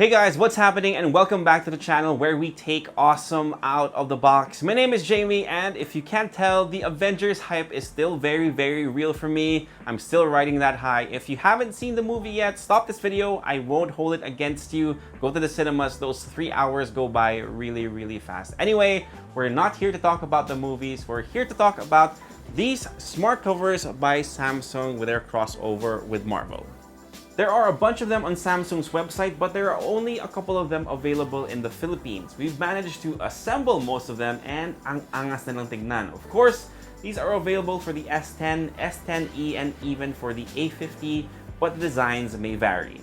Hey guys, what's happening, and welcome back to the channel where we take awesome out of the box. My name is Jamie, and if you can't tell, the Avengers hype is still very real for me. I'm still riding that high. If you haven't seen the movie yet, stop this video. I won't hold it against you. Go to the cinemas. Those 3 hours go by really fast. Anyway, we're not here to talk about the movies. We're here to talk about these smart covers by Samsung with their crossover with Marvel. There are a bunch of them on Samsung's website, but there are only a couple of them available in the Philippines. We've managed to assemble most of them, and ang angas na lang tignan. Of course, these are available for the S10, S10e, and even for the A50, but the designs may vary.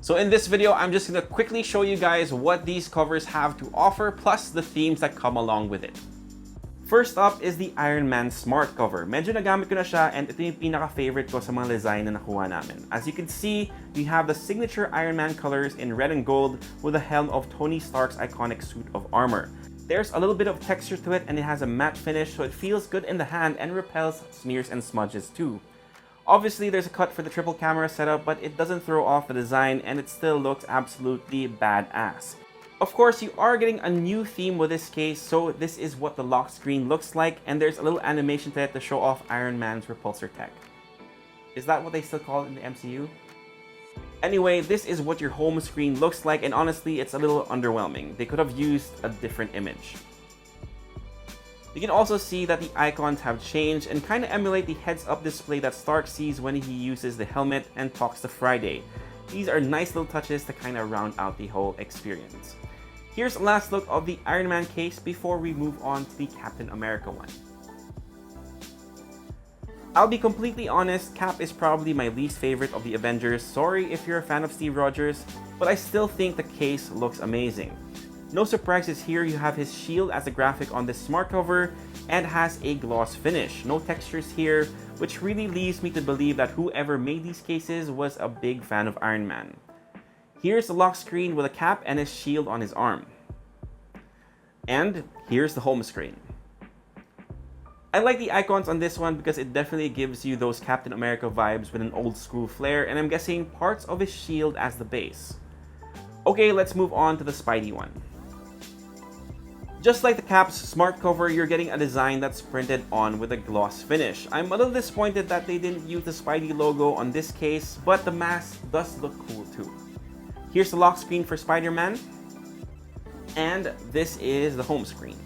So in this video, I'm just gonna quickly show you guys what these covers have to offer, plus the themes that come along with it. First up is the Iron Man Smart Cover. Medyo nagamit ko na siya, and ito yung pinaka-favorite ko sa mga design na nakuha namin. As you can see, we have the signature Iron Man colors in red and gold with the helm of Tony Stark's iconic suit of armor. There's a little bit of texture to it, and it has a matte finish, so it feels good in the hand and repels smears and smudges too. Obviously, there's a cut for the triple camera setup, but it doesn't throw off the design, and it still looks absolutely badass. Of course, you are getting a new theme with this case, so this is what the lock screen looks like, and there's a little animation to it to show off Iron Man's repulsor tech. Is that what they still call it in the MCU? Anyway, this is what your home screen looks like, and honestly, it's a little underwhelming. They could have used a different image. You can also see that the icons have changed and kind of emulate the heads-up display that Stark sees when he uses the helmet and talks to Friday. These are nice little touches to kind of round out the whole experience. Here's a last look of the Iron Man case before we move on to the Captain America one. I'll be completely honest, Cap is probably my least favorite of the Avengers. Sorry if you're a fan of Steve Rogers, but I still think the case looks amazing. No surprises here, you have his shield as a graphic on this smart cover and has a gloss finish. No textures here, which really leads me to believe that whoever made these cases was a big fan of Iron Man. Here's the lock screen with a cap and his shield on his arm. And here's the home screen. I like the icons on this one because it definitely gives you those Captain America vibes with an old school flair, and I'm guessing parts of his shield as the base. Okay, let's move on to the Spidey one. Just like the Cap's smart cover, you're getting a design that's printed on with a gloss finish. I'm a little disappointed that they didn't use the Spidey logo on this case, but the mask does look cool too. Here's the lock screen for SpiderMan, and this is the home screen.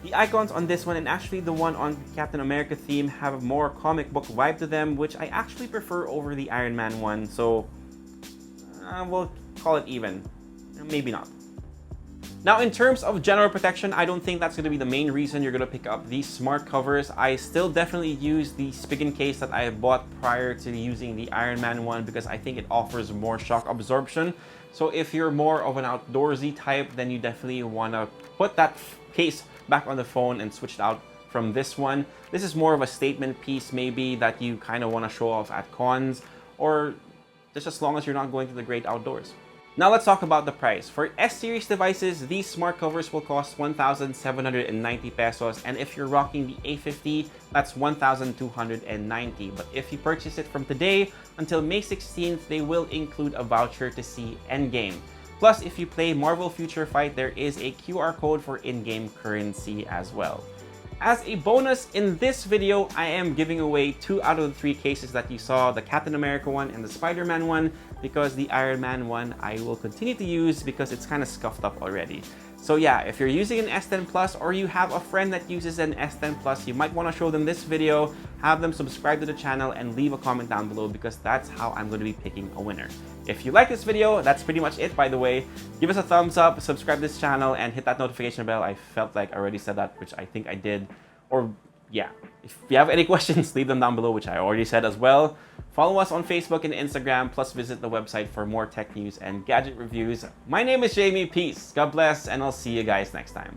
The icons on this one, and actually the one on Captain America theme, have a more comic book vibe to them, which I actually prefer over the Iron Man one, so we'll call it even. Maybe not. Now, in terms of general protection, I don't think that's going to be the main reason you're going to pick up these smart covers. I still definitely use the Spigen case that I bought prior to using the Iron Man one because I think it offers more shock absorption. So if you're more of an outdoorsy type, then you definitely want to put that case back on the phone and switch it out from this one. This is more of a statement piece maybe that you kind of want to show off at cons, or just as long as you're not going to the great outdoors. Now let's talk about the price. For S-series devices, these smart covers will cost 1,790 pesos, and if you're rocking the A50, that's 1,290. But if you purchase it from today until May 16th, they will include a voucher to see Endgame. Plus, if you play Marvel Future Fight, there is a QR code for in-game currency as well. As a bonus, in this video, I am giving away 2 out of the 3 cases that you saw, the Captain America one and the Spider-Man one, because the Iron Man one I will continue to use because it's kind of scuffed up already. So yeah, if you're using an S10 Plus or you have a friend that uses an S10 Plus, you might want to show them this video, have them subscribe to the channel, and leave a comment down below because that's how I'm going to be picking a winner. If you like this video, that's pretty much it, by the way. Give us a thumbs up, subscribe to this channel, and hit that notification bell. I felt like I already said that, which I think I did. Or yeah, if you have any questions, leave them down below, which I already said as well. Follow us on Facebook and Instagram, plus visit the website for more tech news and gadget reviews. My name is Jamie. Peace, God bless, and I'll see you guys next time.